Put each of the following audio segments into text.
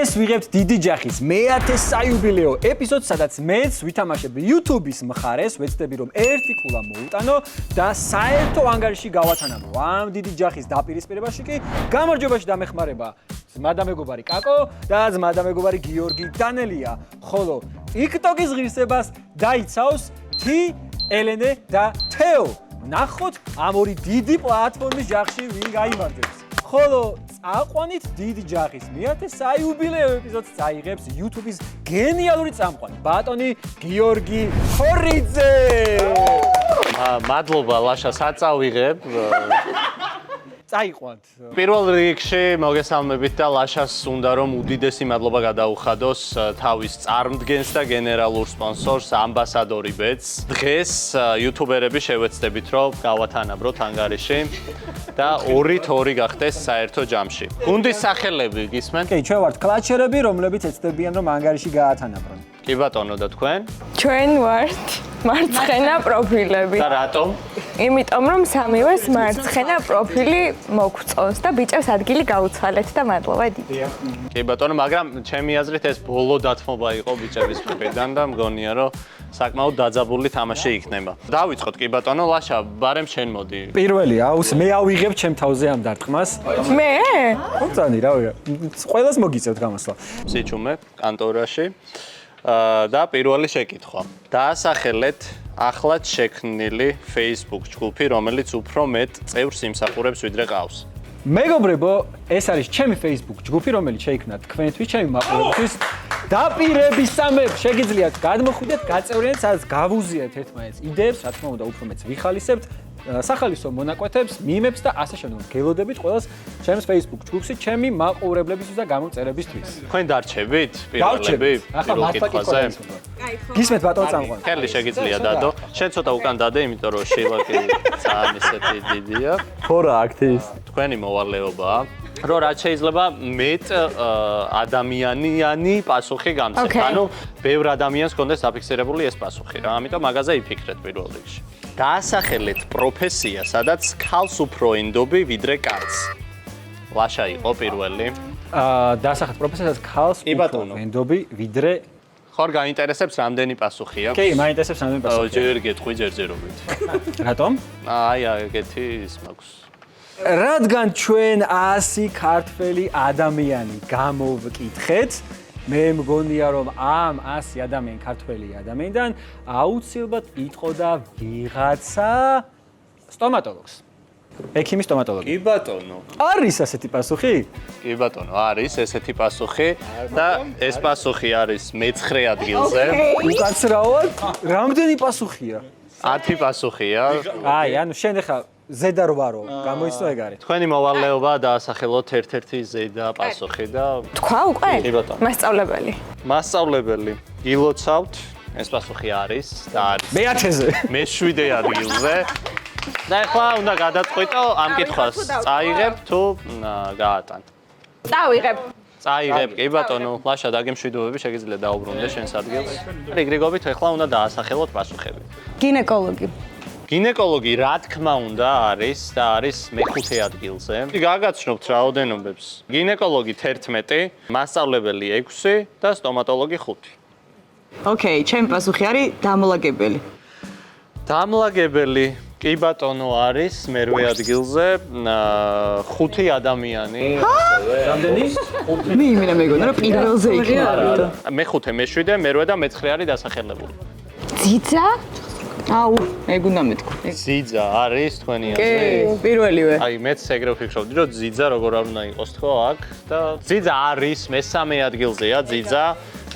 დღეს ვიღებთ დიდი ჯახის მე-10 საიუბილეო ეპიზოდს, სადაც მეც ვითამაშებ YouTube-ის მხარეს, ვეცდები რომ ერთი ქულა მოვუტანო და საერთო ანგარიში გავათანაბო. ამ დიდი ჯახის დაპირისპირებაში კი გამარჯვებაში დამეხმარება ძმა და მეგობარი კაკო და ძმა და მეგობარი გიორგი დანელია, ხოლო TikTok-ის ღირსებას დაიცავს თი, ელენე და თეო. ნახოთ ამ ორი დიდი პლატფორმის ჯახში ვინ გაიმარჯვებს. ხოლო წაყვანით დიდი ჯახის მე-10 საიუბილეო ეპიზოდს წაიღებს YouTube-ის გენიალური წამყვანი ბატონი გიორგი ხორიძე. მადლობა ლაშა საწავიღებ. წაიყვანთ. პირველ რიგში მოგესალმებით და ლაშას უნდა რომ უდიდესი მადლობა გადაუხადოს თავის წარმდგენს და გენერალურ სპონსორს ამბასადორი ბეტს. დღეს იუთუბერები შევეცდებით რომ გავათანაბროთ ანგარიში და 2-2 გახდეს საერთო ჯამში. გუნდის სახელები გისმენთ? კი, ჩვენ ვართ კლაჩერები, რომლებიც ეცდებიან რომ ანგარიში გაათანაბრონ. კი ბატონო და თქვენ? ჩვენ ვართ მარცხენა პროფილები. და რატომ? იმიტომ რომ სამივეს მარცხენა პროფილი მოგწონს და ბიჭებს ადგილი გაუცვალეთ და მადლობა დიდი. კი ბატონო, მაგრამ ჩემი აზრით ეს ბოლო დათმობა იყო ბიჭების მხრიდან და მგონია რომ საკმაოდ დაძაბული თამაში იქნება. დავიწყოთ კი ბატონო, ლაშა, ბარემ შენ მოდი. პირველი აუს მე ავიღებ ჩემ თავზე ამ დარტყმას. მე? ხოცანი რა ვიღებ. ყველას მოგიწევთ გამოსვლა. სიჩუმე კანტორაში. და პირველი შეკითხვა. დაასახელეთ ახლად შექმნილი Facebook ჯგუფი, რომელიც უფრო მეტ წევრს იმსახურებს ვიდრე ყავს. მეგობრებო, ეს არის ჩემი Facebook ჯგუფი, რომელიც შეიქმნა თქვენთვის, ჩემი მაყურებელთვის. დაპირებისამებრ შეგიძლიათ გადმოხვიდეთ, გაწევრიანეთ, სადაც გავუზიარეთ ერთმანეთს იდეებს, რა თქმა უნდა, უფრო მეტს ვიხალისებთ, სახალისო მონაკვეთებს, მიმებს და ასე შემდგომ. გელოდებით ყველას ჩემს Facebook ჯგუფში, ჩემი მაყურებლებისთვის და გამოწერებისთვის. თქვენ დარჩებით პირველები? ახლა მართლა კითხვა. გისმენთ ბატონო წამყვანი. ხელი შეგიძლია დადო. შენ ცოტა უკან დადე, იმიტომ რომ შილაკი ძალიან ისეთი დიდია. ხორა აქტის. თქვენი მოვალეობაა. რომ რაც შეიძლება მეტ ადამიანიანი პასუხი გამცეთ. ანუ ბევრ ადამიანს კონდეს დაფიქსირებული ეს პასუხი რა. ამიტომ მაგაზე იფიქრეთ პირველ რიგში. დაასახელეთ პროფესია, სადაც ქალს უფრო ენდობი ვიდრე კაცს. ლაშა იყო პირველი. დაასახელეთ პროფესია, სადაც ქალს უფრო ენდობი ვიდრე ხარ გაინტერესებს რამდენი პასუხია? კი, მაინტერესებს რამდენი პასუხია. ჯერ გეტყვი ჯერჯერობით. რატომ? აი, ეგეთი ის მაქვს. რადგან ჩვენ 100 ქართველი ადამიანი გამოვკითხეთ, მე მგონია რომ ამ 100 ადამიანი ქართველი ადამიანიდან აუცილებლად იტყოდა ვიღაცა სტომატოლოგს. ექიმი სტომატოლოგი. კი ბატონო. არის ასეთი პასუხი? კი ბატონო, არის ესეთი პასუხი და ეს პასუხი არის მე-9 ადგილზე. უკაცრავად, რამდენი პასუხია? 10 პასუხია. აი, ანუ შენ ახლა ზედა 8-ო გამოიცნო ეგ არის. თქვენი მოვალეობა დაასახელოთ ერთ-ერთი ზედა პასუხი და თქვა უკვე? კი ბატონო. მასწავლებელი. მასწავლებელი. გილოცავთ, ეს პასუხი არის და არის მე-10-ზე. მე-7 ადგილზე. და ახლა უნდა გადაწყვიტო ამ კითხვას წაიღებ თუ გაატან. წავიღებ. წაიღებ, კი ბატონო, ლაშა დაგემშვიდობები, შეგიძლია დაუბრუნდე შენს ადგილს. რიგრიგობით ახლა უნდა დაასახელოთ პასუხები. გინეკოლოგი. გინეკოლოგი რა თქმა უნდა არის და არის მე-5 ადგილზე. გაგაცნობთ რაოდენობებს. გინეკოლოგი 11, მასწავლებელი 6 და სტომატოლოგი 5. ოკეი, ჩემი პასუხი არის დამლაგებელი. დამლაგებელი კი ბატონო არის მე-8 ადგილზე 5 ადამიანი. რამდენი? მე იმენა მეგონა რომ პირველზე იქნება. მე-5, მე-7, მე-8 და მე-9 არის დასახელებული. ძიძა? აუ, ეგ უნდა მეთქვა. ძიძა არის თქვენი აზრი? კი, პირველივე. აი მეც ეგრე ვფიქრობდი რომ ძიძა როგორ არ უნდა იყოს თქო აქ და ძიძა არის მე-3 ადგილზეა ძიძა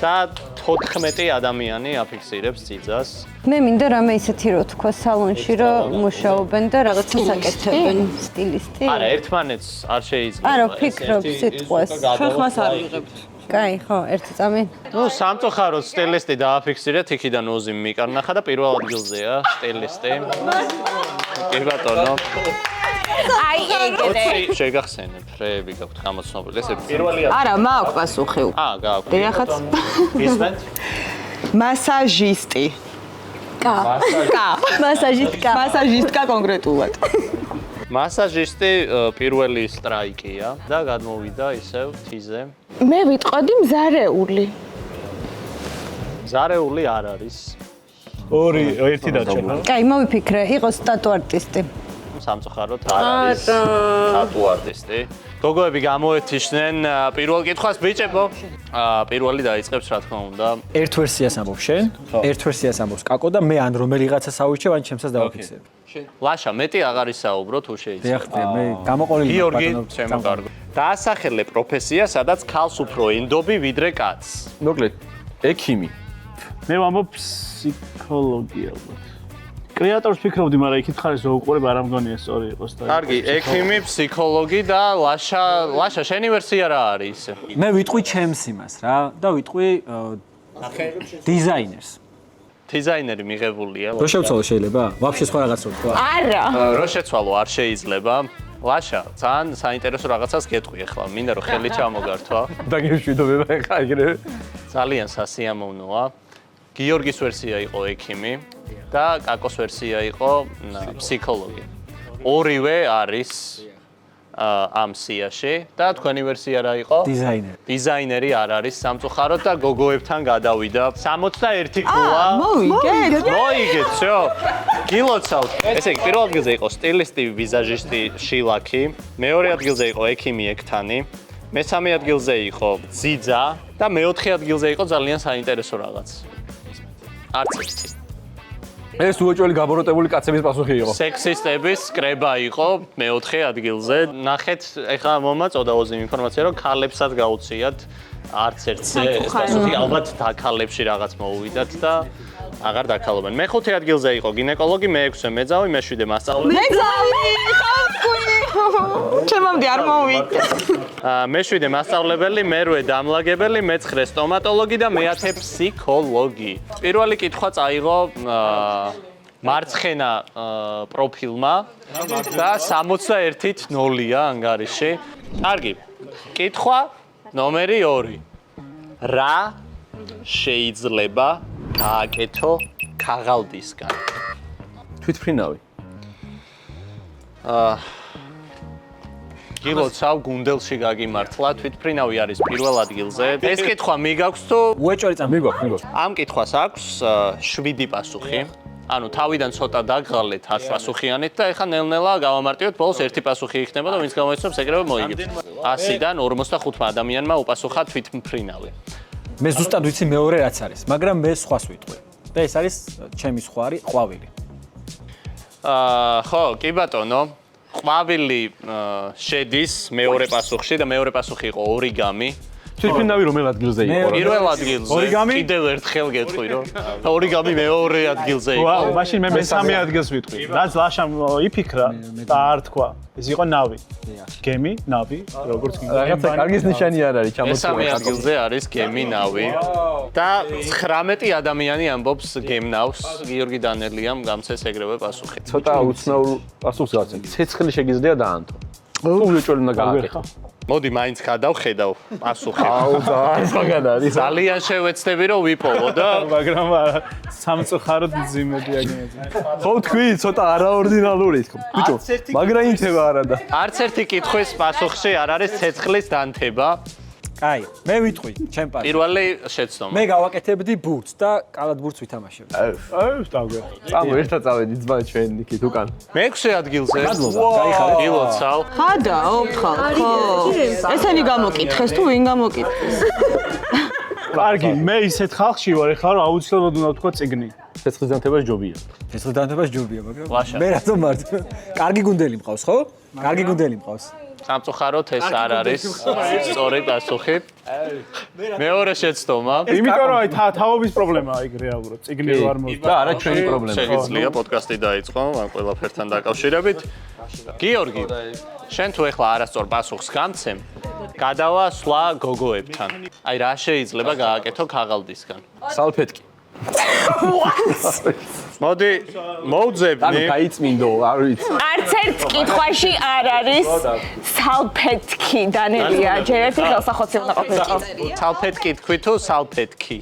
და 14 ადამიანი აფიქსირებს ძიძას. მე მინდა რამე ისეთი რო თქვა სალონში რომ მუშაობენ და რაღაცა საკეთებენ სტილისტი. არა, ერთმანეთს არ შეიძლება. არა, ვფიქრობ სიტყვას. ჩვენ ხმას არ ვიღებთ. კაი, ხო, ერთი წამი. ნუ სამწუხაროდ სტილისტი დააფიქსირეთ, იქიდან ოზიმ მიკარნახა და პირველ ადგილზეა სტილისტი. კი ბატონო. აი ეგრე. შეგახსენებ, ფრეები გაქვთ გამოცნობილი. ეს პირველი არა, მაქვს პასუხი. გააქვთ. დიახაც. ისმენთ? მასაჟისტი. კა. მასაჟისტკა. მასაჟისტკა კონკრეტულად. მასაჟისტი პირველი სტრაიკია და გადმოვიდა ისევ თიზე. მე ვიტყოდი მზარეული. ზარეული არ არის. ორი ერთი დაჭერა. კაი, მოვიფიქრე, იყოს სტატუ არტისტი. სამწუხაროდ არ არის სტატუ არტისტი. გოგოები გამოეთიშნენ პირველ კითხვას ბიჭებო. პირველი დაიწყებს რა თქმა უნდა. ერთ ვერსიას ამბობ შენ, ერთ ვერსიას ამბობს კაკო და მე ან რომელიღაცას ავიჩევ, ან ჩემსაც დავაფიქსებ. ლაშა, მეტი აღარ ისაუბრო თუ შეიძლება. დიახ, მე გამოყოლილი გიორგი, ჩემო კარგო. დაასახელე პროფესია, სადაც ქალს უფრო ენდობი ვიდრე კაცს. მოკლედ, ექიმი. მე ვამბობ ფსიქოლოგია. კრეატორს ფიქრობდი, მაგრამ იქით ხარ ეს უყურებ არ ამგონია სწორი იყოს და. კარგი, ექიმი, ფსიქოლოგი და ლაშა, შენი ვერსია რა არის ისე? მე ვიტყვი ჩემს იმას რა და ვიტყვი დიზაინერს. დიზაინერი მიღებულია. რო შევცვალო შეიძლება? ვაფშე სხვა რაღაც რო თქვა. არა. რო შეცვალო არ შეიძლება. ლაშა, ძალიან საინტერესო რაღაცას გეტყვი ახლა, მინდა რომ ხელი ჩამოგართვა. და გიშვიდობება ხა ეგრე. ძალიან სასიამოვნოა. გიორგის ვერსია იყო ექიმი და კაკოს ვერსია იყო ფსიქოლოგი. ორივე არის ამ სიაში და თქვენი ვერსია რა იყო? დიზაინერი. დიზაინერი არ არის სამწუხაროდ და გოგოებთან გადავიდა. 61 გოლა. მოიგეთ, всё. გილოცავთ. ესე იგი, პირველ ადგილზე იყო სტილისტი, ვიზაჟისტი შილაკი, მეორე ადგილზე იყო ექიმი ექთანი, მესამე ადგილზე იყო ძიძა და მეოთხე ადგილზე იყო ძალიან საინტერესო რაღაც. არც ერთი. ეს უეჭველი გაბოროტებული კაცების პასუხი იყო. სექსისტების კრება იყო მეოთხე ადგილზე. ნახეთ, ეხლა მომაწოდა ოზიმ ინფორმაცია, რომ ქალებსაც გაუწიათ არც ერთზე ეს პასუხი, ალბათ დაქალებში რაღაც მოუვიდათ და აღარ დაქალობენ. მეხუთე ადგილზე იყო გინეკოლოგი, მეექვსე მეძავი, მეშვიდე მასწავლებელი. ჩემამდე არ მოვიდა. მეშვიდე მასწავლებელი, მერვე დამლაგებელი, მეცხრე სტომატოლოგი და მეათე ფსიქოლოგი. პირველი კითხვა წაიღო მარცხენა პროფილმა და 61-0-ია ანგარიში. კარგი. კითხვა ნომერი 2. რა შეიძლება გააკეთო ქაღალდისგან? თვითფრინავი. გილოცავ გუნდელში გაგიმართლა, თვითფრინავი არის პირველ ადგილზე. ეს კითხვა მიგაქვს თუ უეჭველი წამი. მიგვაქვს. ამ კითხვას აქვს 7 პასუხი. ანუ თავიდან ცოტა დაგღალეთ 100 პასუხიანით და ეხა ნელ-ნელა გავამარტივოთ, ბოლოს ერთი პასუხი იქნება და ვინც გამოიცნობს, ეგრევე მოიგებს. 100-დან 45 ადამიანმა უპასუხა თვითმფრინავი. მე ზუსტად ვიცი მეორე რაც არის, მაგრამ მე სხვას ვიტყვი. და ეს არის ჩემი სხვარი ყვავილი. ხო, კი ბატონო. ყვავილი შედის მეორე პასუხში და მეორე პასუხი იყო ორიგამი. თვითფრინავი რომელ ადგილზე იყო? პირველ ადგილზე. ორიგამი? კიდევ ერთხელ გეტყვი რომ ორიგამი მეორე ადგილზე იყო. ვაუ, მაშინ მე მესამე ადგილს ვიტყვი. რაც ლაშამ იფიქრა და არ თქვა. ეს იყო ნავი. გემი, ნავი, როგორც გინდა. რაღაცა კარგის ნიშანი არ არის, მესამე ჩამოწვა. ადგილზე არის გემი ნავი და 19 ადამიანი ამბობს გემნავს. გიორგი დანელიამ გამცეს ეგრევე პასუხი. ცოტა უცნაურ პასუხს გავაცემ. ცეცხლი შეგიძლია დაანთო. უეჭველი უნდა გააკეთო. მოდი მაინც გადავხედავ პასუხი. აუ, ძალიან მაგარ არის. ძალიან შევეცდები რომ ვიპოვო და მაგრამ არა, სამწუხაროდ ძიმებია გენაზე. ხო თქვი, ცოტა არაორდინალური თქო. ბიჭო, მაგრამ ინთება არა და. არც ერთი კითხვის პასუხში არ არის ცეცხლის დანთება. კაი, მე ვიტყვი ჩემ პასუხს. პირველი შეცდომა. მე გავაკეთებდი ბურთს და კალათბურთს ვითამაშებდი. დავგე. წამო ერთად წავედი ძმა ჩვენ იქით უკან. მეექვსე ადგილზე. გაიხარეთ. გილოცავ. ხადა, ოთხალ, ხო. ესენი გამოკითხეს თუ ვინ გამოკითხეს? კარგი, მე ისეთ ხალხში ვარ, ეხლა რომ აუცილებლად უნდა ვთქვა წიგნი. ცეცხლის დანთება ჯობია. ცეცხლის დანთება ჯობია, მაგრამ ლაშა. მე რატომ ვარ? კარგი გუნდელი მყავს, ხო? კარგი გუნდელი მყავს. სამწუხაროდ ეს არ არის სწორი პასუხი. მეორე შეცდომა. იმიტომ რომ აი თავობის პრობლემაა იქ რეალურად. წიგნი რო არ მოვიდა. და არა ჩვენი პრობლემა. შეგიძლია პოდკასტი დაიწყო ამ ყველაფერთან დაკავშირებით. გიორგი, შენ თუ ეხლა არასწორ პასუხს გამცემ, გადავა სვლა გოგოებთან. აი რა შეიძლება გააკეთო ქაღალდისგან? სალფეტკი. მოდი, მოვძებნი. ანუ გაიწმინდო, არ ვიცი. არც ერთ კითხვაში არ არის სალფეტკი დანელია. ჯერ ერთი ხელსახოცი უნდა ყოფილიყო. სალფეტკი თქვი თუ სალფეტკი?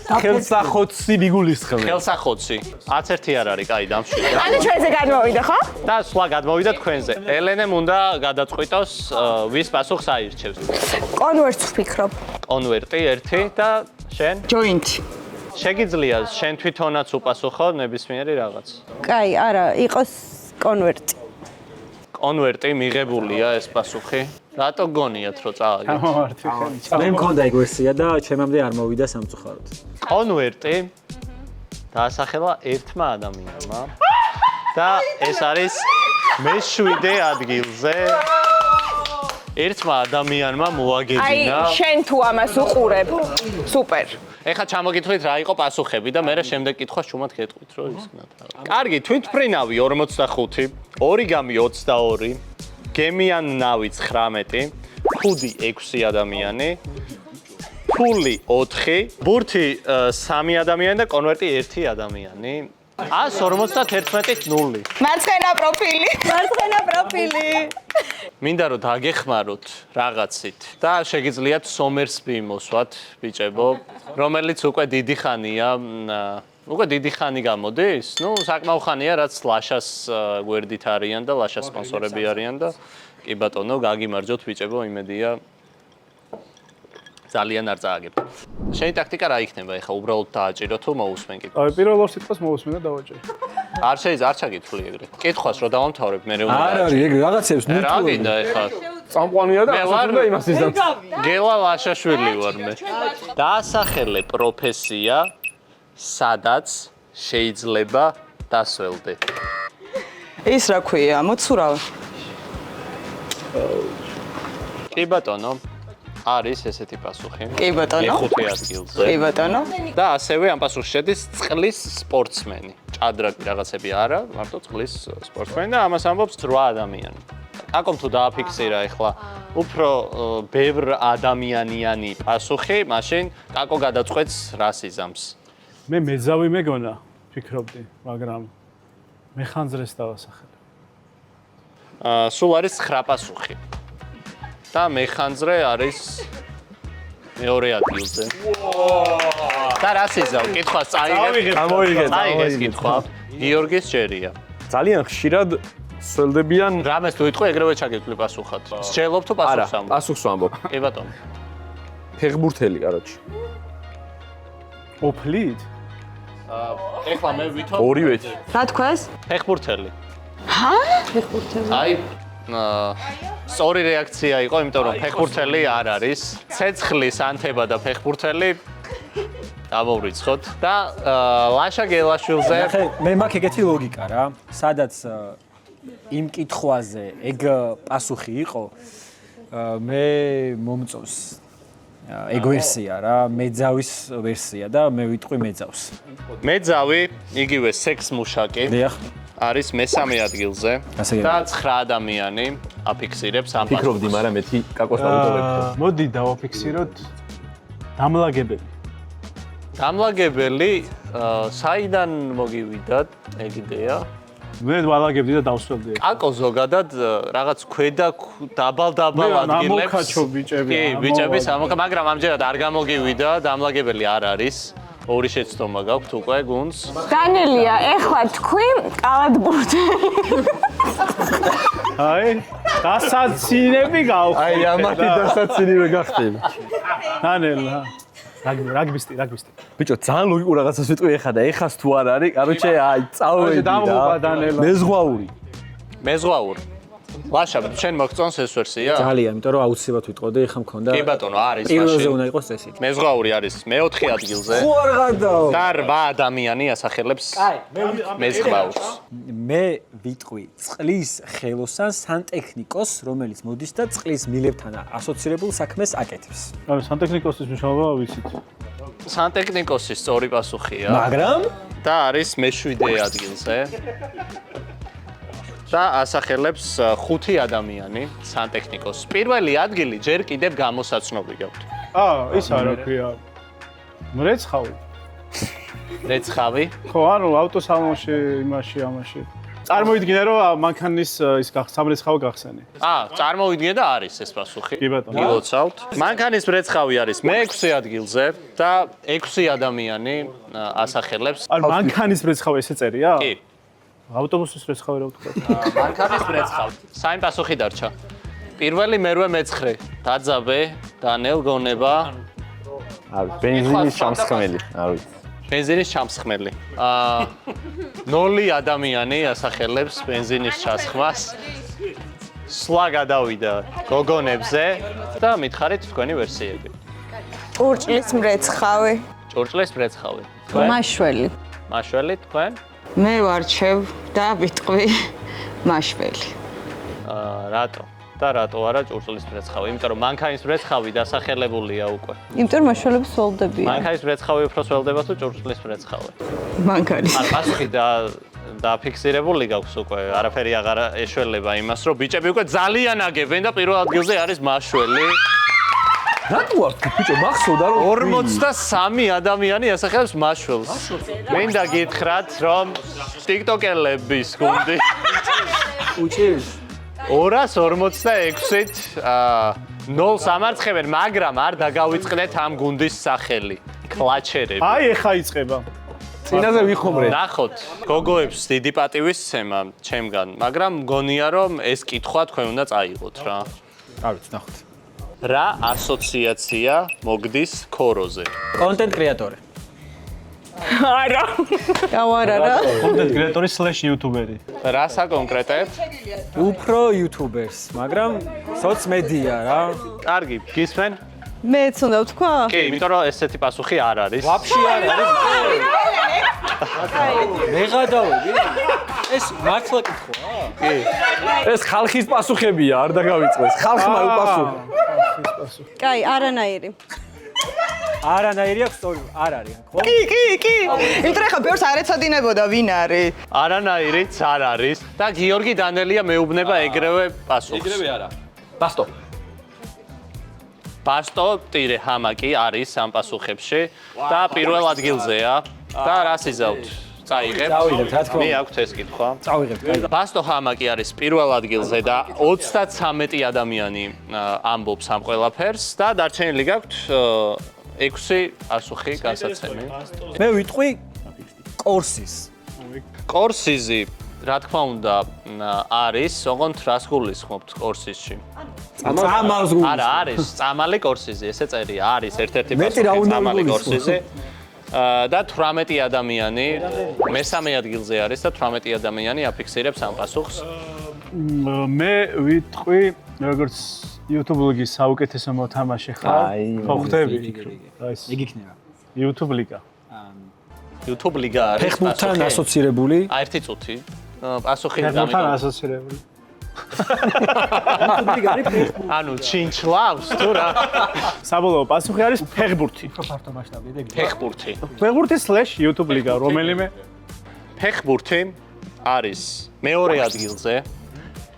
ხელსახოცი მიგულისხმე. ხელსახოცი. 11 არ არის, კაი, დამშვიდე. ანუ ჩვენზე გადმოვიდა, ხო? და სვლა გადმოვიდა თქვენზე. ელენემ უნდა გადაწყვიტოს ვის პასუხს აირჩევს. კონვერტს ვფიქრობ. კონვერტი 1 და შენ? ჯოინტი. შეგიძლია შენ თვითონაც უპასუხო ნებისმიერი რაღაც. კაი, არა, იყოს კონვერტი. კონვერტი მიღებულია ეს პასუხი. რატო გონიათ რომ წააგეთ? გამოვარდი ხელი. მე მქონდა ეგ ვერსია და ჩემამდე არ მოვიდა სამწუხაროდ. კონვერტი დაასახელა ერთმა ადამიანმა და ეს არის მე-7 ადგილზე. ერთმა ადამიანმა აი, მოაგებინა. შენ თუ ამას უყურებ. სუპერ. ეხლა ჩამოგითხრით რა იყო პასუხები და მე შემდეგ კითხვას შუმად გეტყვით რომ ისქნათ. კარგი, თვითმფრინავი 45, ორიგამი 22, გემიან ნავი 19, ფუდი 6 ადამიანი, ფული 4, ბურთი 3 ადამიანი და კონვერტი 1 ადამიანი. 151 0. მარცხენა პროფილი. მინდა რომ დაგეხმაროთ რაღაცით და შეგიძლიათ სომერსბი მოსვათ ბიჭებო, რომელიც უკვე დიდი ხანია, უკვე დიდი ხანი გამოდის. ნუ საკმაო ხანია რაც ლაშას გვერდით არიან და ლაშას სპონსორები არიან და კი ბატონო, გაგიმარჯოთ ბიჭებო, იმედია ძალიან არ წააგებ. შენი ტაქტიკა რა იქნება ეხლა უბრალოდ დააჭირო თუ მოусმენ კითხვა? აი პირველ ორ სიტყვას მოусმენ და დავაჭერ. არ შეიძლება არ ჩაგითვლი ეგრე. კითხვას რო დავამთავრებ მე უნდა. არ არის ეგ რაღაცებს ნუ რა გინდა ეხლა? წამყვანია და მე ვარ და იმას იზამს. გელა ლაშაშვილი ვარ მე. დაასახელე პროფესია, სადაც შეიძლება დასველდე. ის რა ქვია, მოცურავი. კი ბატონო. არის ესეთი პასუხი. კი ბატონო. მეხუთე ადგილზე. კი ბატონო. და ასევე ამ პასუხში შედის წყლის სპორტსმენი. ჭადრაკი რაღაცები არა, მარტო წყლის სპორტსმენი და ამას ამბობს 8 ადამიანი. აკომ თუ დააფიქსირა ეხლა უფრო ბევრ ადამიანიანი პასუხი, მაშინ აკო გადაწყვეტს რას იზამს. მე მეძავი მეგონა, ფიქრობდი, მაგრამ მეხანძრეს დავასახელე. სულ არის 9 პასუხი. და მეხანძრე არის მეორე ადგილზე. და რას იზავ? კითხვას წაიღებ. გამოიგეთ. წაიღეს კითხვა. გიორგის ჯერია. ძალიან ხშირად სველდებიან. რამეს თუ იტყვი, ეგრევე ჩაგეთვლი პასუხად. სჯელობ თუ არა, პასუხს ამბობ? პასუხს ვამბობ. კი ბატონო. ფეხბურთელი, კაროჩი. ოფლით? ეხლა მე ვითომ ორივეც. რა თქვას? ფეხბურთელი. აი, სწორი რეაქცია იყო, იმიტომ რომ ფეხბურთელი არ არის. ცეცხლის ანთება და ფეხბურთელი დამოვრიცხოთ და ლაშა გელაშვილზე ახლა მე მაქვს ეგეთი ლოგიკა რა, სადაც იმ კითხვაზე ეგ პასუხი იყო, მე მომწონს ეგ ვერსია რა, მეძავის ვერსია და მე ვიტყვი მეძავს. მეძავი, იგივე სექს მუშაკი. დიახ. არის მესამე ადგილზე ასე და 9 ადამიანი აფიქსირებს ამ ფიქრობდი, მაგრამ მეთი კაკოს დავიტოვებ. მოდი დავაფიქსიროთ დამლაგებელი. დამლაგებელი საიდან მოგივიდათ ეგ იდეა? მე ვალაგებდი და დავსველდი. აკო ზოგადად რაღაც ქვედა დაბალ ადგილებს. ამოქაჩო ბიჭები. კი, ბიჭების ამოქა, მაგრამ ამჯერად არ გამოგივიდა, დამლაგებელი არ არის. ორი შეცდომა გაქვთ უკვე გუნდს. დანელია, ეხლა თქვი კალათბურთელი. აი, დასაცინები გავხდი. აი, ამათი დასაცინები გახდები. დანელა. რაგბისტი. ბიჭო, ძალიან ლოგიკურ რაღაცას ვიტყვი ეხლა და ეხას თუ არ არის, კაროჩე, აი, წავედი და. დამღუპა დანელა. მეზღვაური. მეზღვაური. ლაშა, შენ მოგწონს ეს ვერსია? ძალიან, იმიტომ რომ აუცილებლად ვიტყოდი, ხა მქონდა. კი ბატონო, არის პირველზე მაშინ. უნდა იყოს წესი. მეზღვაური არის მე-4 ადგილზე. ხო არ გადაო. და 8 ადამიანი ასახელებს მეზღვაურს. მე ვიტყვი წყლის ხელოსან სანტექნიკოს, რომელიც მოდის და წყლის მილებთან ასოცირებულ საქმეს აკეთებს. აი, სანტექნიკოსის მშობა ვიცით. სანტექნიკოსის სწორი პასუხია მაგრამ და არის მე-7 ადგილზე. და ასახელებს 5 ადამიანი სანტექნიკოს. პირველი ადგილი ჯერ კიდევ გამოსაცნობი გაქვთ. ის არა ქვია. მრეცხავი. რეცხავი. ხო, ანუ ავტოსალონში, იმაში, ამაში. წარმოვიდგინე რომ მანქანის ის სამრეცხავი გახსენე. წარმოვიდგინე და არის ეს პასუხი. კი ბატონო. გილოცავთ. მანქანის მრეცხავი არის მე-6 ადგილზე და 6 ადამიანი ასახელებს. მანქანის მრეცხავი ესე წერია? კი. ავტობუსის მრეცხავი რა ვთქვა? მანქანის მრეცხავი. საერთო პასუხი დარჩა. პირველი, მერვე, მეცხრე. დაძაბე, დანელ გონება. ბენზინის ჩამსხმელი. არ ვიცი. ბენზინის ჩამსხმელი. 0 ადამიანი ასახელებს ბენზინის ჩასხმას. სვლა გადავიდა გოგონებზე და მითხარით თქვენი ვერსიები. ჭურჭლის მრეცხავი. ჭურჭლის მრეცხავი. მაშველი. მაშველი თქვენ? მე ვარჩევ და ვიტყვი მაშველი. რატო? და რატო არა ჭურჭლის მრეცხავი? იმიტომ რომ მანქანის მრეცხავი დასახელებულია უკვე. იმიტომ რომ მაშველები სოლდებიან. მანქანის მრეცხავი უფრო სველდება თუ ჭურჭლის მრეცხავი? მანქანის. პასუხი დაფიქსირებული გაქვს უკვე, არაფერი აღარ ეშველება იმას, რომ ბიჭები უკვე ძალიან აგებენ და პირველ ადგილზე არის მაშველი. რატო არ ბიჭო მახსოვდა რომ 43 ადამიანი ასახელებს მაშველს. მინდა გითხრათ, რომ TikTok-ელების გუნდი უჩის 246-ით 0-ს ამარცხებენ, მაგრამ არ დაგავიწყდეთ ამ გუნდის სახელი. კლაჩერები. აი ეხა იწყება. წინაზე ვიხომრე. ნახოთ, გოგოებს დიდი პატივისცემა ჩემგან, მაგრამ მგონია რომ ეს კითხვა თქვენ უნდა წაიღოთ რა. არ ვიცი, ნახოთ. რა ასოციაცია მოგდის ქოროზე? კონტენტ კრეატორი. არა. გავარა რა. კონტენტ კრეატორი / იუთუბერი. რასა კონკრეტებთ? უფრო იუთუბერს, მაგრამ სოცმედია რა. კარგი, გისმენ? მეც უნდა ვთქვა? კი, იმიტომ რომ ესეთი პასუხი არ არის. ვაფშე არ არის. მე გადავედი. ეს მართლა კითხვა? კი. ეს ხალხის პასუხებია, არ დაგავიწყდეს. ხალხმა უპასუხა. კაი, არანაირი. არანაირი აქვს სწორი, არ არის, ხო? კი. იმიტომ ხა ბევრს არ ეცოდინებოდა ვინ არის. არანაირიც არ არის და გიორგი დანელია მეუბნება ეგრევე პასუხს. ეგრევე არა. ბასტო. ბასტო ტირე ჰამაკი არის ამ პასუხებში და პირველ ადგილზეა და რას იზავთ? წაიღებთ. წავიღებთ, რა თქმა უნდა. მე აქვთ ეს კითხვა. წავიღებთ, კაი. ბასტო ჰამაკი არის პირველ ადგილზე და 33 ადამიანი ამბობს ამ ყველაფერს და დარჩენილი გაქვთ 6 პასუხი გასაცემი. მე ვიტყვი კორსის. კორსიზი, რა თქმა უნდა, არის, ოღონდ რას გულისხმობთ კორსიზში? წამალს გულ. არა, არის წამალი კორსიზი, ესე წერია, არის ერთ-ერთი მეტი რა უნდა წამალი გულისხმო. კორსიზი. და 18 ადამიანი მესამე ადგილზე არის და 18 ადამიანი აფიქსირებს ამ პასუხს. მე ვიტყვი როგორც YouTube ლიგის საუკეთესო მოთამაშე ხარ. ხო ხვდები? ეგ იქნება. YouTube ლიგა. YouTube ლიგა არის ფეხბურთთან ასოცირებული. ერთი წუთი. პასუხი ფეხბურთთან ასოცირებული. YouTube ლიგა არის ფეხბურთი. ანუ ჩინჩლავს თუ რა? საბოლოო პასუხი არის ფეხბურთი. ფართო მასშტაბი ეგ. ფეხბურთი. ფეხბურთი / YouTube ლიგა, რომელიმე ფეხბურთი არის მეორე ადგილზე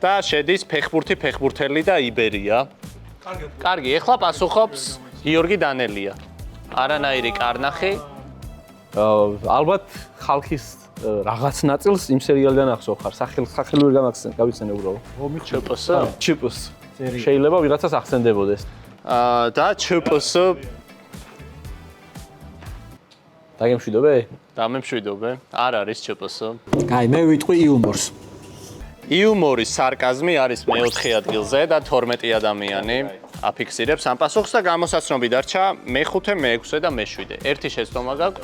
და შედის ფეხბურთი, ფეხბურთელი და იბერია. კარგი, ეხლა პასუხობს გიორგი დანელია. არანაირი კარნახი. ალბათ ხალხის რაღაც ნაწილს იმ სერიალიდან ახსოვ ხარ. სახელი ვერ გავიცანე უბრალოდ. ЧПС. ჩიპს. შეიძლება ვიღაცას ახსენდებოდეს. და ЧПС დაგემშვიდობე? დამემშვიდობე. არ არის ЧПС. კაი, მე ვიტყვი იუმორს. იუმორის სარკაზმი არის მე-4 ადგილზე და 12 ადამიანი აფიქსირებს ამ პასუხს და გამოსაცნობი დარჩა მე-5, მე-6 და მე-7. ერთი შეცდომა გაქვთ?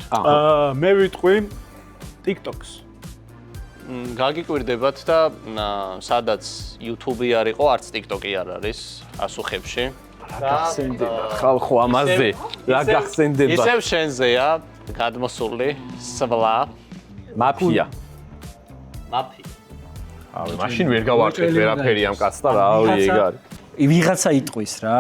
მე ვიტყვი TikTok-ს. გაგიკვირდებათ და სადაც YouTube-ი არ იყო, არც TikTok-ი არ არის პასუხებში. გახსენდება ხალხო ამაზე. რა გახსენდება? ისევ შენზეა გადმოსული სვლა. მაფია. მაფი. ავი, მაშინ ვერ გავარკვევ ვერაფერი ამ კაცს და რავი ეგ არის. ვიღაცა იტყვის რა.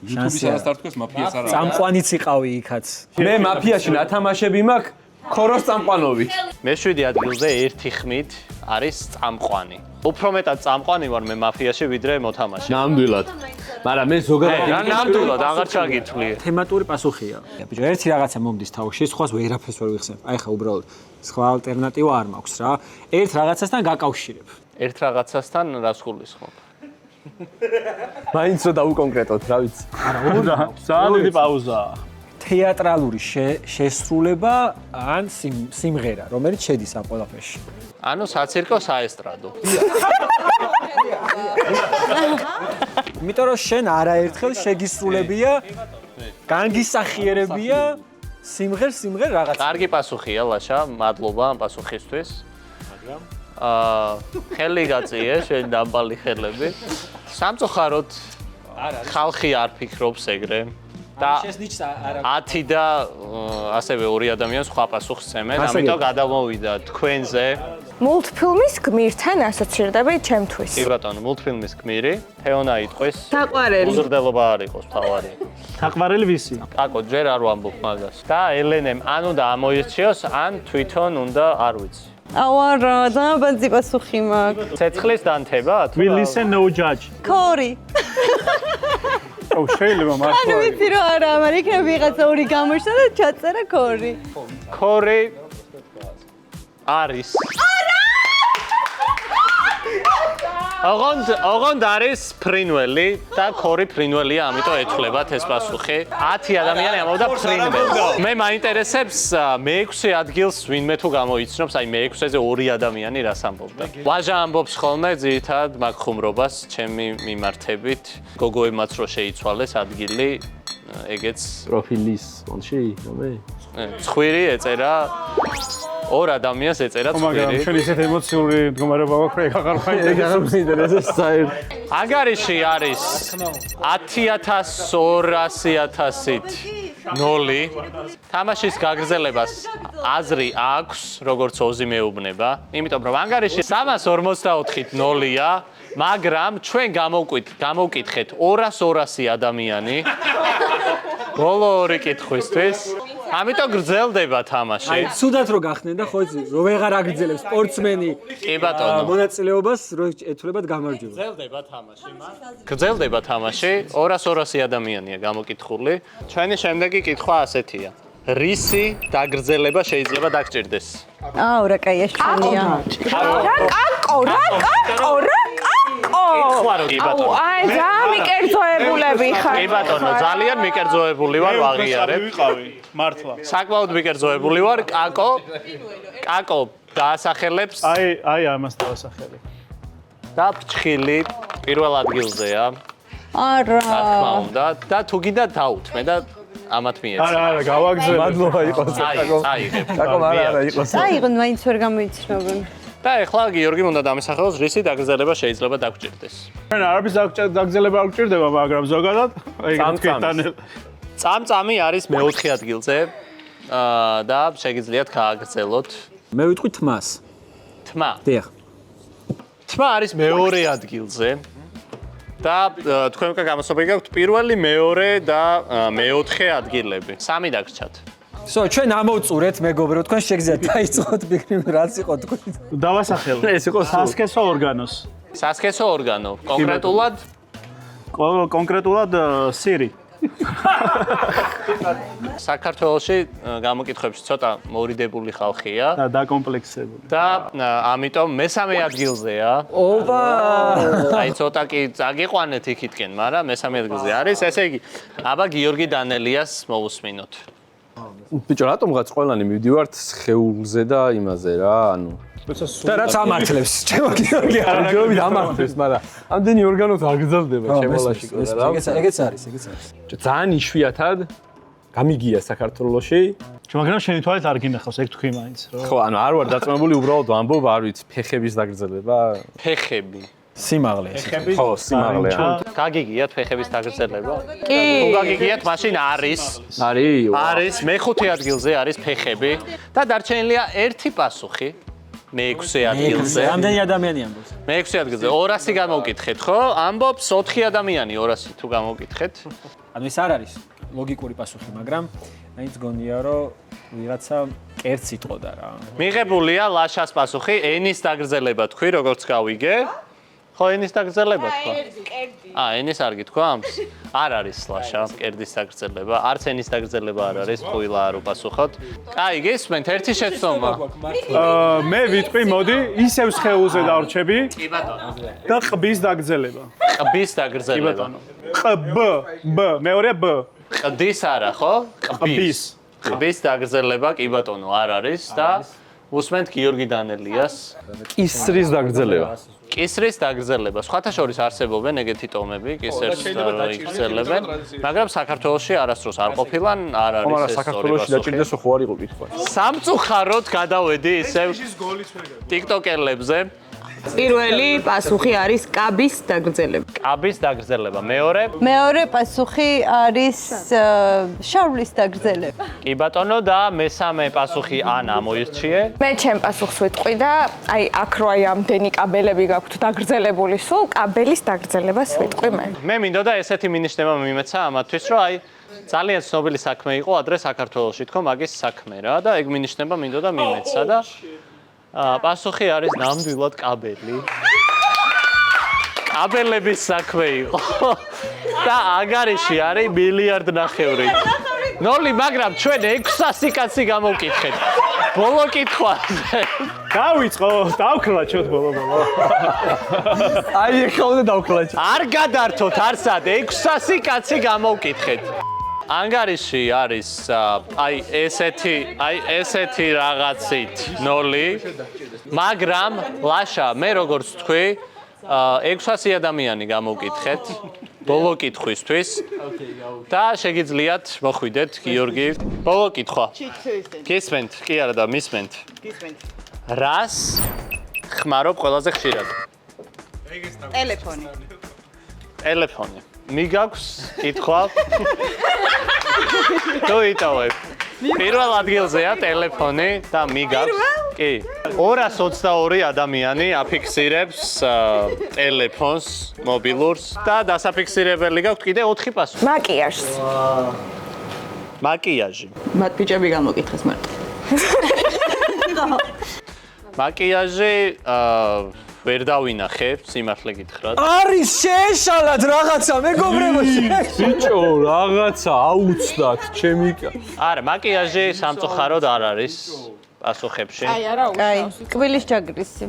YouTube-ის სადაც თართქვეს მაფიას არა. წამყვანიც იყავი იქაც. მე მაფიაში ნათამაშები მაქვს ქოროს წამყვანობით. მე-7 ადგილზე ერთი ხმით არის წამყვანი. უფრო მეტად წამყვანი ვარ მე მაფიაში ვიდრე მოთამაშე. ნამდვილად. მაგრამ მე ზოგადად რა ნამდვილად აღარ ჩაგითვლი. თემატური პასუხია. ბიჭო, ერთი რაღაცა მომდის თავში, სხვას ვერაფერს ვერ ვიხსენებ. აი ხა უბრალოდ სხვა ალტერნატივა არ მაქვს რა. ერთ რაღაცასთან გაკავშირებ. ერთ რაღაცასთან რას გულისხმობ? მაინც რომ დაუკონკრეტოთ, რა ვიცი. არა, ძალიან დიდი პაუზაა. თეატრალური შესრულება ან სიმღერა, რომელიც შედის ამ ყველაფერში. ანუ საცირკო საესტრადო. იმიტომ რომ შენ არაერთხელ შეგისრულებია, განგისახიერებია სიმღერ რაღაც. კარგი პასუხია, ლაშა, მადლობა ამ პასუხისთვის. ხელი გაწიე, შენ დამბალი ხელები. სამწუხაროდ ხალხი არ ფიქრობს ეგრე. და 10 და ასევე 2 ადამიანი სხვა პასუხს ემენ, ამიტომ გადამოვიდა თქვენზე. მულტფილმის გმირთან ასოცირდები ჩემთვის. კი ბატონო, მულტფილმის გმირი, თეონა იტყვის. საყვარელი. უზრდელობა არ იყოს თავარი. საყვარელი ვისი? აკო, ჯერ არ ვამბობ მაგას. და ელენემ ან უნდა ამოირჩიოს, ან თვითონ უნდა არ ვიცი. არა, ძალიან ბანძი პასუხი მაქვს. ცეცხლის დანთება? We listen no judge. ქორი. შეიძლება მართლა. ანუ ვიცი რომ არა, მაგრამ იქნება ვიღაცა ორი გამოიშვა და ჩაწერა ქორი. ქორი არის. ოღონდ არის ფრინველი და ქორი ფრინველია, ამიტომ ეთვლებათ ეს პასუხი. 10 ადამიანი ამბობდა ფრინველს. მე მაინტერესებს მე-6 ადგილს ვინმე თუ გამოიცნობს, აი მე-6-ზე 2 ადამიანი რას ამბობდა. ვაჟა ამბობს ხოლმე ძირითადად მაგ ხუმრობას ჩემი მიმართებით. გოგოებმაც რო შეიცვალეს ადგილი, ეგეც პროფილის ფონში, რომე? ცხვირი ეწერა 2 ადამიანს ეწერა ცხვირი. მაგრამ ჩვენ ისეთ ემოციური მდგომარეობა გვაქვს, რომ ეგ აღარ მაინტერესებს საერთოდ. ანგარიში არის 10,000-200,000-ით 0. თამაშის გაგრძელებას აზრი აქვს, როგორც ოზი მეუბნება, იმიტომ რომ ანგარიში 344-ით 0-ია, მაგრამ ჩვენ გამოვკითხეთ 200 ადამიანი ბოლო 2 კითხვისთვის. ამიტომ გრძელდება თამაში. აი, ცუდად რო გახდნენ და ხო იცი, რომ ვეღარ აგრძელებს სპორტსმენი. კი ბატონო. მონაწილეობას რო ეთვლებათ გამარჯვება. გრძელდება თამაში. 200 ადამიანია გამოკითხული. ჩვენი შემდეგი კითხვა ასეთია. რისი დაგრძელება შეიძლება დაგჭირდეს? აუ, რა კაია შენია. კითხვა კი ბატონო. აი, ძალიან მიკერძოებულები ხარ. კი ბატონო, ძალიან მიკერძოებული ვარ, ვაღიარებ. ვიყავი, მართლა. საკმაოდ მიკერძოებული ვარ, კაკო დაასახელებს აი ამას დავასახელებ. და ფჩხილი პირველ ადგილზეა. არა. რა თქმა უნდა, და თუ გინდა დაუთმე და ამათ მიეცა. არა, გავაგზავნე. მადლობა იყოს. წაიღებ. საკომ არა იყოს. წაიღონ, მაინც ვერ გამოიცნობენ. და ეხლა გიორგი უნდა დამესახელოს, რისი დაგრძელება შეიძლება დაგჭირდეს. ჩვენ არაფრის დაგრძელება არ გვჭირდება, მაგრამ ზოგადად ეგ თქვენთან წამწამი არის მე-4 ადგილზე და შეგიძლიათ გააგრძელოთ. მე ვიტყვი თმას. თმა. დიახ. თმა არის მეორე ადგილზე. და თქვენ უკვე გამოსავალი გაქვთ პირველი, მეორე და მე-4 ადგილები. 3 დაგრჩათ. ჩვენ ამოვწურეთ, მეგობრებო, თქვენ შეგიძლიათ დაიწყოთ ფიქრი, რაც იყო თქვენ. დავასახელო. ეს იყო სასქესო ორგანოს. სასქესო ორგანო. კონკრეტულად სირი. საქართველოში გამოკითხებში ცოტა მორიდებული ხალხია და დაკომპლექსებული. და ამიტომ მე-3 ადგილზეა. ოპა! აი ცოტა კი წაგიყვანეთ იქითკენ, მაგრამ მე-3 ადგილზე არის. ესე იგი, აბა გიორგი დანელიას მოვუსმინოთ. ბიჭო, რატომღაც ყველანი მივდივართ სხეულზე და იმაზე რა, ანუ და რაც ამართლებს, ჩემო გიორგი არა ჯობი დამართებს, მაგრამ ამდენი ორგანოც არ გრძელდება ჩემოლაში რა. ეგეც არის. ძალიან იშვიათად გამიგია საქართველოში. მაგრამ შენი თვალით არ გინახავს, ეგ თქვი მაინც რა. ხო, ანუ არ ვარ დაწმებული, უბრალოდ ვამბობ, არ ვიცი, ფეხების დაგრძელება. ფეხები. სიმაღლე ეს. ხო, სიმაღლეა. გაგიგიათ ფეხების დაგრძელება? კი. თუ გაგიგიათ, მაშინ არის. არის მე-5 ადგილზე არის ფეხები და დარჩენილია ერთი პასუხი. მე-6 ადგილზე. რამდენი ადამიანი ამბობს? მე-6 ადგილზე 200 გამოვკითხეთ, ხო? ამბობს 4 ადამიანი 200 თუ გამოვკითხეთ. ანუ ეს არ არის ლოგიკური პასუხი, მაგრამ მაინც გონია, რომ ვიღაცა კერც იტყოდა რა. მიღებულია ლაშას პასუხი, ენის დაგრძელება თქვი, როგორც გავიგე. ხო, ენის დაგრძელება თქვა. ენის არ გითქვამს? არ არის ლაშა, კერდის დაგრძელება. არც ენის დაგრძელება არ არის, ხუილა არ უპასუხოთ. კაი, გესმენთ, ერთი შეცდომა. მე ვიტყვი, მოდი, ისევ სხეულზე დავრჩები. კი ბატონო. და ყბის დაგრძელება. ყბის დაგრძელება. ყბ, ბ, მეორე ბ. ყდის არა, ხო? ყბის. ყბის დაგრძელება, კი ბატონო, არ არის და უსმენთ გიორგი დანელიას. კისრის დაგრძელება. კისრის დაგრძელება. სხვათა შორის არსებობენ ეგეთი ტომები, კისერს იგრძელებენ, მაგრამ საქართველოში არასდროს არ ყოფილან, არ არის ეს სწორი საქართველოში დაჭირდეს ხო არ იყო კითხვა. სამწუხაროდ გადავედი ისევ TikTok-ელებზე. პირველი პასუხი არის კაბის დაგრძელება. კაბის დაგრძელება. მეორე პასუხი არის შავლის დაგრძელება. კი ბატონო და მესამე პასუხი ანა მოირჩიე. მე ჩემ პასუხს ვიტყვი და აქ რო ამდენი კაბელები გაქვთ დაგრძელებული, სულ კაბელის დაგრძელებას ვიტყვი მე. მე მინდოდა ესეთი მინიშნება მიმეცა ამათთვის, რომ ძალიან ცნობილი საქმე იყო ადრე საქართველოში, თქო მაგის საქმე რა და ეგ მინიშნება მინდოდა მიმეცა და პასუხი არის ნამდვილად კაბელი. კაბელების საქმე იყო. და ანგარიში არის მილიარდ ნახევრი. ნოლი, მაგრამ ჩვენ 600 კაცი გამოვკითხეთ. ბოლო კითხვაზე. დავიწყო, დავქლაჩოთ ბოლო. აი ეხლა უნდა დავქლაჩო. არ გადართოთ არსად 600 კაცი გამოვკითხეთ. ანგარიში არის ესეთი რაღაცით 0, მაგრამ ლაშა, მე როგორც თქვი, 600 ადამიანი გამოვკითხეთ ბოლო კითხვისთვის და შეგიძლიათ მოხვიდეთ გიორგი. ბოლო კითხვა. გისმენთ? კი არა და მისმენთ? გისმენთ. რას ხმარობ ყველაზე ხშირად? ტელეფონი. ტელეფონი. მიგაქვს კითხვა? თუ იტოვებ. პირველ ადგილზეა ტელეფონი და მიგაქვს? კი. 222 ადამიანი აფიქსირებს ტელეფონს, მობილურს და დასაფიქსირებელი გაქვთ კიდე 4 პასუხი. მაკიაჟს. მაკიაჟი. მათ ბიჭები გამოკითხეს მარტო. მაკიაჟი ვერ დავინახე, სიმართლე გითხრათ. არის შეეშალად რაღაცა, მეგობრებო, ბიჭო, რაღაცა აუცდათ, ჩემი არა, მაკიაჟი სამწუხაროდ არ არის პასუხებში. კაი, კბილის ჯაგრისი.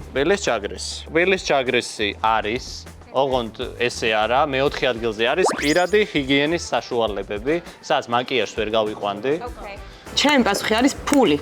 კბილის ჯაგრისი არის, ოღონდ ესე არა, მე-4 ადგილზე არის პირადი ჰიგიენის საშუალებები, სადაც მაკიაჟს ვერ გავიყვანდი. ჩემი პასუხი არის ფული.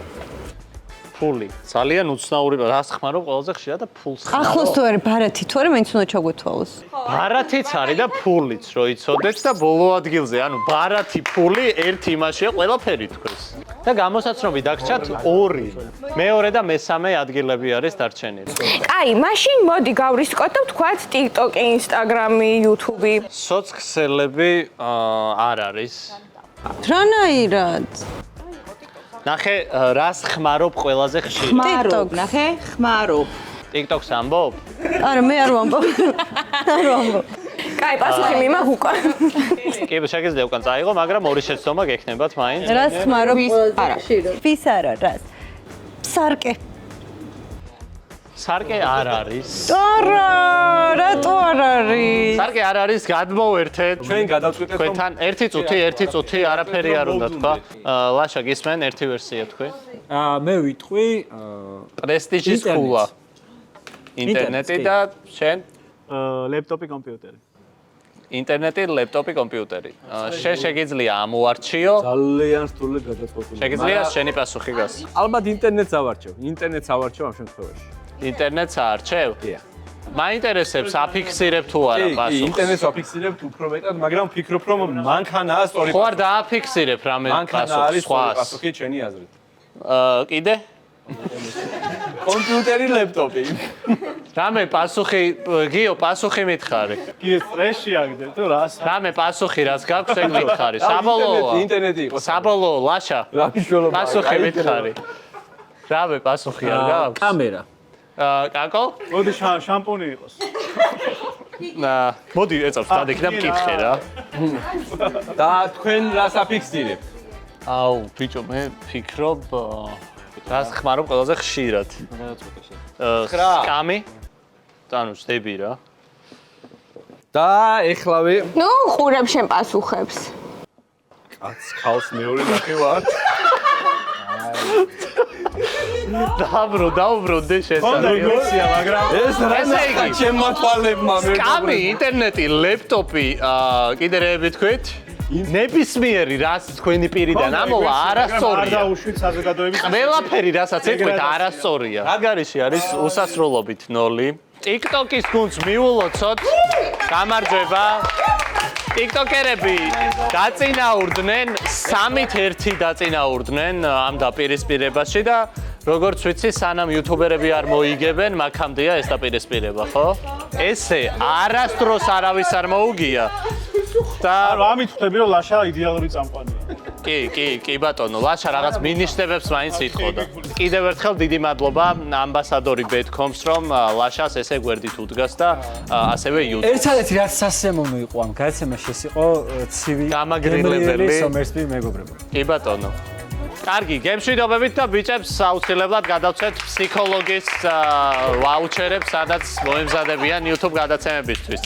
ფული. ძალიან უცნაური, რას ხმარობ ყველაზე ხშირად და ფულს ხმარობ. ახლოს თუ არის ბარათი, თუ არა მაინც უნდა ჩაგვეთვალოს. ბარათიც არის და ფულიც რო იცოდეთ და ბოლო ადგილზე, ანუ ბარათი, ფული ერთ იმაშია ყველაფერი თქვენს. და გამოსაცნობი დაგჭათ 2. მეორე და მესამე ადგილები არის დარჩენილი. კაი, მაშინ მოდი გავრისკოთ და ვთქვათ TikTok, Instagram, YouTube. სოციქსელები არ არის. რანაირად? ნახე, რას ხმარობ ყველაზე ხშირად? ხმარობ, ნახე, ხმარობ. TikTok-ს ამბობ? არა, მე არ ვამბობ. არ ვამბობ. კაი, პასუხი მიმაქვს უკვე. კი, შეგიძლია უკან წაიღო, მაგრამ ორი შეცდომა გექნებათ მაინც. რას ხმარობ? არა. ვის არა, რას? სარკე. სარკე არ არის. არა, რატო არ არის? სარკე არ არის, გადმოვერთეთ. ჩვენ გადავწყვიტეთ, რომ თქვენთან 1 წუთი არაფერი არ უნდა თქვა. ლაშა გისმენ, ერთი ვერსია თქვი. მე ვიტყვი პრესტიჟის ხულა. ინტერნეტი და შენ? ლეპტოპი, კომპიუტერი. ინტერნეტი, ლეპტოპი, კომპიუტერი. შენ შეგიძლია ამოვარჩიო. ძალიან რთული გადაწყვეტილება. შეგიძლია შენი პასუხი გას. ალბათ ინტერნეტს ავარჩევ. ინტერნეტს ავარჩევ ამ შემთხვევაში. ინტერნეტს აარჩევ? დიახ. მაინტერესებს აფიქსირებ თუ არა კი, პასუხს. ინტერნეტს ვაფიქსირებ უფრო მეტად, მაგრამ ვფიქრობ, რომ მანქანაა სწორი ხო არ დააფიქსირებ რამე მანქანა პასუხს არის სწორი სხვას. პასუხი ჩვენი აზრით. კიდე? კომპიუტერი, ლეპტოპი. რამე პასუხი, გიო, პასუხი მითხარი. კი, სტრესში აგდე თუ რას? რამე პასუხი რაც გაქვს, ეგ მითხარი. საბოლოოა. ინტერნეტი იყო. საბოლოო, ლაშა. რა მნიშვნელობა? პასუხი მითხარი. რამე პასუხი არ გაქვს? კამერა. კაკო? მოდი შამპუნი იყოს. მოდი ეწავს დადიქ და მკითხე რა. და თქვენ რას აფიქსირებ? აუ, ბიჭო, მე ფიქრობ რას ხმარობ ყველაზე ხშირად. სკამი? ანუ ვსდები რა. და ეხლავე ნუ ყურებ შენ პასუხებს. კაც ხალს მეორე ნახევარ. დაუბრუნდე ხონდა შესაძლოა. ემოცია, მაგრამ ეს რა ნახა ჩემმა თვალებმა მე. კამი, ინტერნეტი, ლეპტოპი, კიდე რეები თქვით? ნებისმიერი რაც თქვენი პირიდან ამოვა არ არასწორია. დაუშვით საზოგადოების ყველაფერი რასაც ეთქვით არასწორია. რაგარიში არის უსასრულობით 0. TikTok-ის გუნდს მიულოცოთ. გამარჯვება. TikToker-ები დაწინაურდნენ 3-1 დაწინაურდნენ ამ დაპირისპირებაში და როგორც ვიცი, სანამ YouTuber-ები არ მოიგებენ, მაქამდეა ეს დაპირისპირება, ხო? ესე არასდროს არავის არ მოუგია. და ამით ხვდები რომ ლაშა იდეალური წამყვანია. კი ბატონო, ლაშა რაღაც მინიშნებებს მაინც იტყოდა. კიდევ ერთხელ დიდი მადლობა ამბასადორი Bet.com-ს, რომ ლაშას ესე გვერდით უდგას და ასევე YouTube. ერთადერთი რაც სასიამოვნო იყო ამ გადაცემაში ეს იყო ცივი გამაგრილებელი სომერსპირ მეგობრებო. კი ბატონო. კარგი, გემშვიდობებით და ბიჭებს აუცილებლად გადავცეთ ფსიქოლოგის ვაუჩერებს, სადაც მოემზადებიან YouTube გადაცემებისთვის.